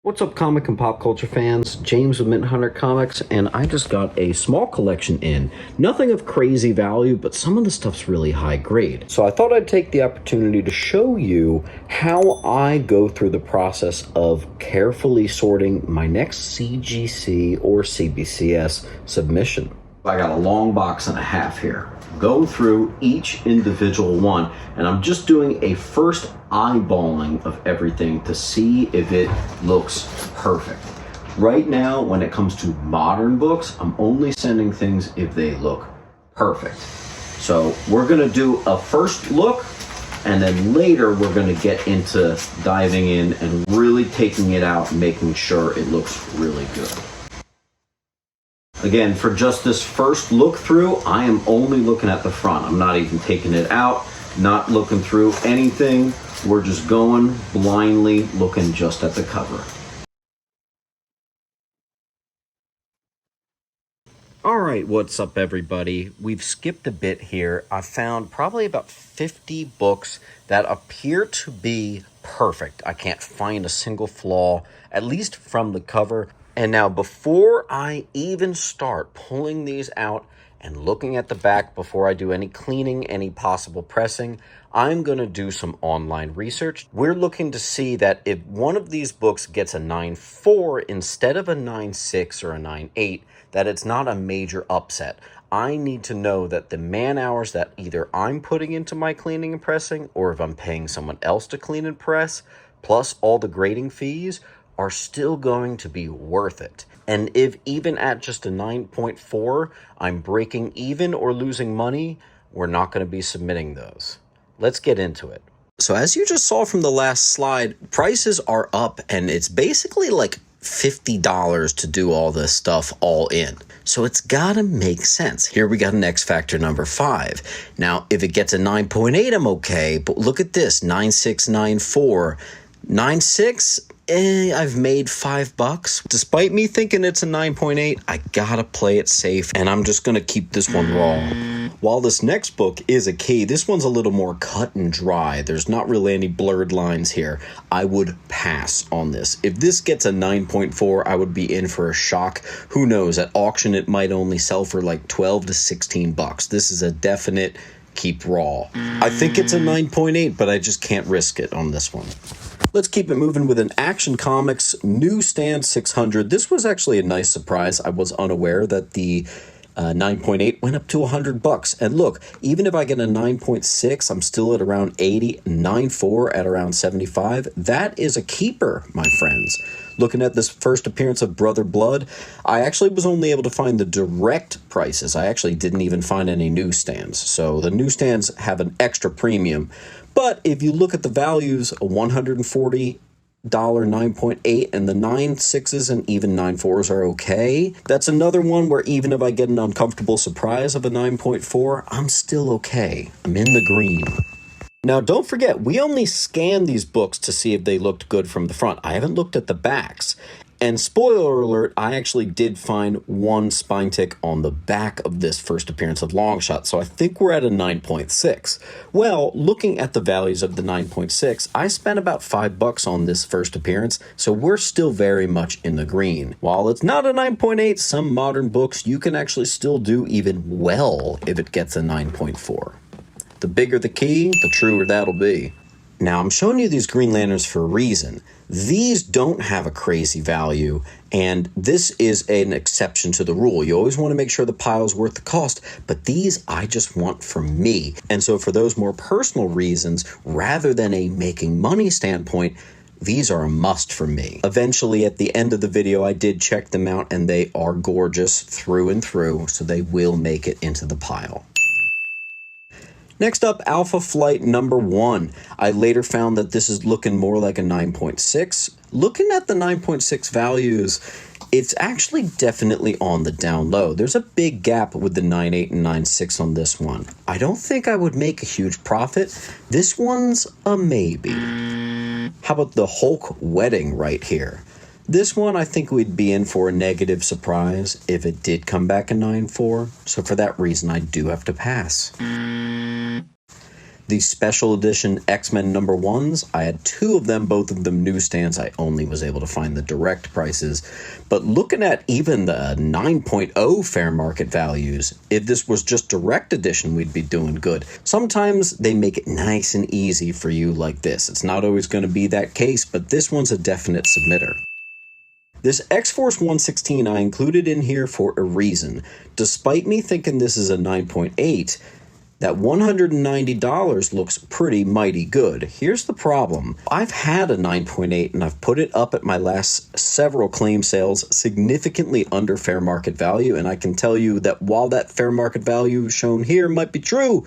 What's up, comic and pop culture fans? James with Mint Hunter Comics, and I just got a small collection in. Nothing of crazy value, but some of the stuff's really high grade. So I thought I'd take the opportunity to show you how I go through the process of carefully sorting my next CGC or CBCS submission. I got a long box and a half here. Go through each individual one, and I'm just doing a first eyeballing of everything to see if it looks perfect. Right now, when it comes to modern books, I'm only sending things if they look perfect. So we're gonna do a first look, and then later we're gonna get into diving in and really taking it out and making sure it looks really good. Again, for just this first look through, I am only looking at the front. I'm not even taking it out, not looking through anything. We're just going blindly, looking just at the cover. All right, what's up, everybody? We've skipped a bit here. I found probably about 50 books that appear to be perfect. I can't find a single flaw, at least from the cover. And now, before I even start pulling these out and looking at the back, before I do any cleaning, any possible pressing, I'm going to do some online research. We're looking to see that if one of these books gets a 9.4 instead of a 9.6 or a 9.8, that it's not a major upset. I need to know that the man hours that either I'm putting into my cleaning and pressing, or if I'm paying someone else to clean and press, plus all the grading fees, are still going to be worth it. And if even at just a 9.4, I'm breaking even or losing money, we're not going to be submitting those. Let's get into it. So as you just saw from the last slide, prices are up, and it's basically like $50 to do all this stuff all in. So it's gotta make sense. Here we got an X Factor number 5. Now, if it gets a 9.8, I'm okay, but look at this, 9.6, 9.4. 9.6, I've made $5. Despite me thinking it's a 9.8, I gotta play it safe, and I'm just gonna keep this one raw. While this next book is a key, this one's a little more cut and dry. There's not really any blurred lines here. I would pass on this. If this gets a 9.4, I would be in for a shock. Who knows, at auction it might only sell for like 12 to 16 bucks. This is a definite keep raw. I think it's a 9.8, but I just can't risk it on this one. Let's keep it moving with an Action Comics Newsstand 600. This was actually a nice surprise. I was unaware that the 9.8 went up to $100. And look, even if I get a 9.6, I'm still at around 80, 9.4 at around 75. That is a keeper, my friends. Looking at this first appearance of Brother Blood, I actually was only able to find the direct prices. I actually didn't even find any newsstands. So the newsstands have an extra premium. But if you look at the values, a $140 9.8 and the 9.6s and even 9.4s are okay. That's another one where even if I get an uncomfortable surprise of a 9.4, I'm still okay. I'm in the green. Now, don't forget, we only scanned these books to see if they looked good from the front. I haven't looked at the backs. And spoiler alert, I actually did find one spine tick on the back of this first appearance of Longshot, so I think we're at a 9.6. Well, looking at the values of the 9.6, I spent about $5 on this first appearance, so we're still very much in the green. While it's not a 9.8, some modern books you can actually still do even well if it gets a 9.4. The bigger the key, the truer that'll be. Now, I'm showing you these Green Lanterns for a reason. These don't have a crazy value, and this is an exception to the rule. You always want to make sure the pile's worth the cost, but these I just want for me. And so for those more personal reasons, rather than a making money standpoint, these are a must for me. Eventually, at the end of the video, I did check them out, and they are gorgeous through and through, so they will make it into the pile. Next up, Alpha Flight number 1. I later found that this is looking more like a 9.6. Looking at the 9.6 values, it's actually definitely on the down low. There's a big gap with the 9.8 and 9.6 on this one. I don't think I would make a huge profit. This one's a maybe. How about the Hulk Wedding right here? This one, I think we'd be in for a negative surprise if it did come back a 9.4. So for that reason, I do have to pass. The special edition X-Men number ones, I had two of them, both of them newsstands. I only was able to find the direct prices. But looking at even the 9.0 fair market values, if this was just direct edition, we'd be doing good. Sometimes they make it nice and easy for you like this. It's not always going to be that case, but this one's a definite submitter. This X-Force 116 I included in here for a reason. Despite me thinking this is a 9.8, that $190 looks pretty mighty good. Here's the problem. I've had a 9.8 and I've put it up at my last several claim sales significantly under fair market value, and I can tell you that while that fair market value shown here might be true,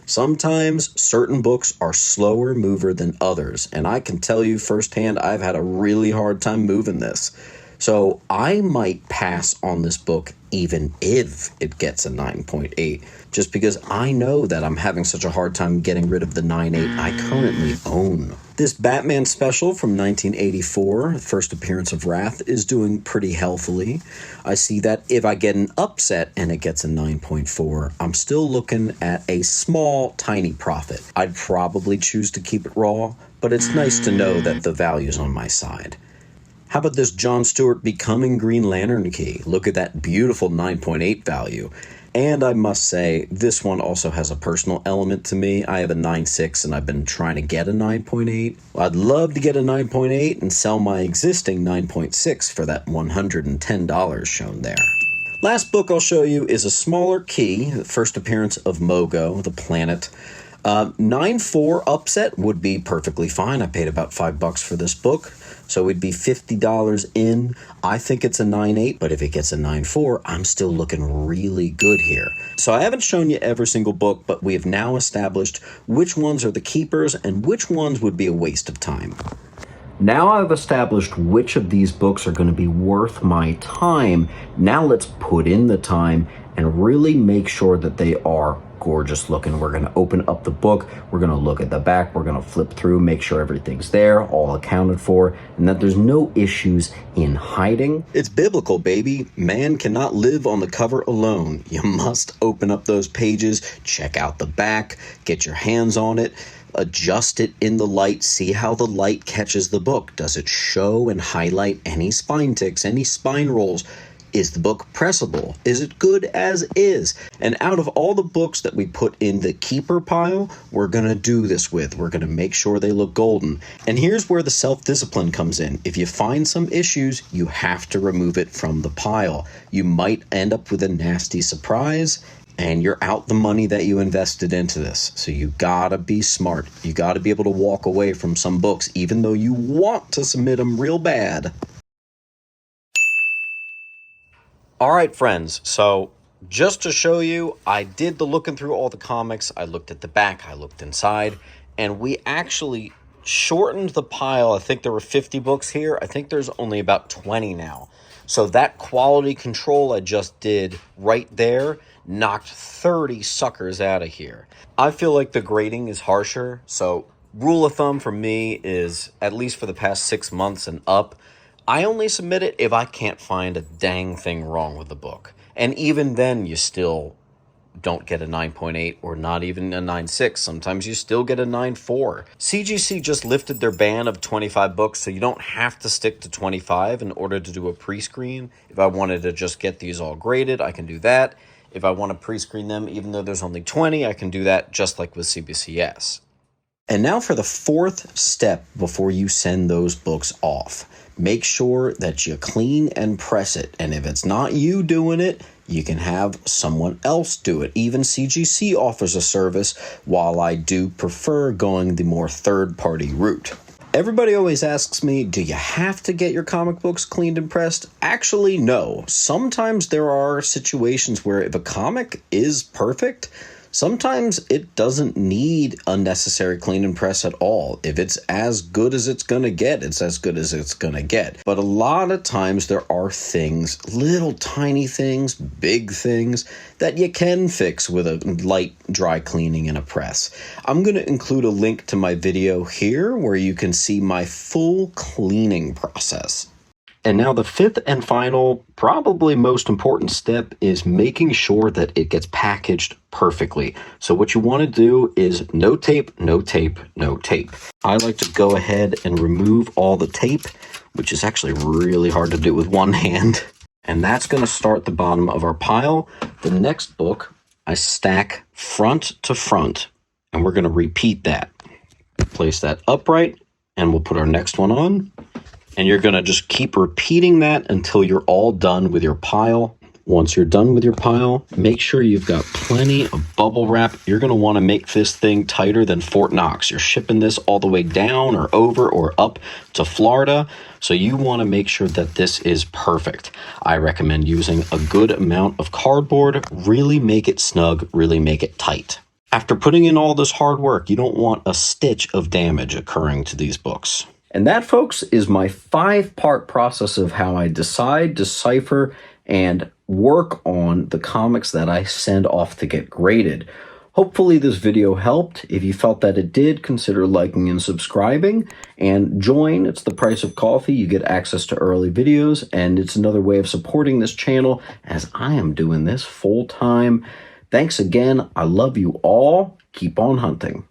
sometimes certain books are slower mover than others, and I can tell you firsthand I've had a really hard time moving this. So I might pass on this book even if it gets a 9.8, just because I know that I'm having such a hard time getting rid of the 9.8 I currently own. This Batman special from 1984, first appearance of Wrath, is doing pretty healthily. I see that if I get an upset and it gets a 9.4, I'm still looking at a small, tiny profit. I'd probably choose to keep it raw, but it's nice to know that the value's on my side. How about this John Stewart Becoming Green Lantern key? Look at that beautiful 9.8 value. And I must say, this one also has a personal element to me. I have a 9.6 and I've been trying to get a 9.8. I'd love to get a 9.8 and sell my existing 9.6 for that $110 shown there. Last book I'll show you is a smaller key, first appearance of Mogo, the planet. 9.4 upset would be perfectly fine. I paid about $5 for this book, so it'd be $50 in. I think it's a 9.8, but if it gets a 9.4, I'm still looking really good here. So I haven't shown you every single book, but we have now established which ones are the keepers and which ones would be a waste of time. Now I've established which of these books are going to be worth my time. Now let's put in the time and really make sure that they are gorgeous looking. We're going to open up the book. We're going to look at the back. We're going to flip through, make sure everything's there, all accounted for, and that there's no issues in hiding. It's biblical, baby. Man cannot live on the cover alone. You must open up those pages, check out the back, get your hands on it, adjust it in the light, see how the light catches the book. Does it show and highlight any spine ticks, any spine rolls? Is the book pressable? Is it good as is? And out of all the books that we put in the keeper pile, we're going to do this with. We're going to make sure they look golden. And here's where the self-discipline comes in. If you find some issues, you have to remove it from the pile. You might end up with a nasty surprise, and you're out the money that you invested into this. So you gotta be smart. You gotta be able to walk away from some books, even though you want to submit them real bad. All right, friends, so just to show you, I did the looking through all the comics. I looked at the back, I looked inside, and we actually shortened the pile. I think there were 50 books here. I think there's only about 20 now. So that quality control I just did right there knocked 30 suckers out of here. I feel like the grading is harsher, so rule of thumb for me is, at least for the past 6 months and up, I only submit it if I can't find a dang thing wrong with the book. And even then, you still don't get a 9.8 or not even a 9.6. Sometimes you still get a 9.4. CGC just lifted their ban of 25 books, so you don't have to stick to 25 in order to do a pre-screen. If I wanted to just get these all graded, I can do that. If I want to pre-screen them, even though there's only 20, I can do that just like with CBCS. And now for the fourth step before you send those books off. Make sure that you clean and press it. And if it's not you doing it, you can have someone else do it. Even CGC offers a service, while I do prefer going the more third-party route. Everybody always asks me, do you have to get your comic books cleaned and pressed? Actually, no. Sometimes there are situations where if a comic is perfect, sometimes it doesn't need unnecessary clean and press at all. If it's as good as it's going to get, it's as good as it's going to get. But a lot of times there are things, little tiny things, big things, that you can fix with a light dry cleaning and a press. I'm going to include a link to my video here where you can see my full cleaning process. And now the fifth and final, probably most important step is making sure that it gets packaged perfectly. So what you want to do is no tape, no tape, no tape. I like to go ahead and remove all the tape, which is actually really hard to do with one hand. And that's going to start the bottom of our pile. The next book, I stack front to front, and we're going to repeat that. Place that upright, and we'll put our next one on. And you're going to just keep repeating that until you're all done with your pile. Once you're done with your pile, make sure you've got plenty of bubble wrap. You're going to want to make this thing tighter than Fort Knox. You're shipping this all the way down or over or up to Florida, so you want to make sure that this is perfect. I recommend using a good amount of cardboard. Really make it snug, really make it tight. After putting in all this hard work, you don't want a stitch of damage occurring to these books. And that, folks, is my 5-part process of how I decide, decipher, and work on the comics that I send off to get graded. Hopefully this video helped. If you felt that it did, consider liking and subscribing. And join. It's the price of coffee. You get access to early videos, and it's another way of supporting this channel as I am doing this full time. Thanks again. I love you all. Keep on hunting.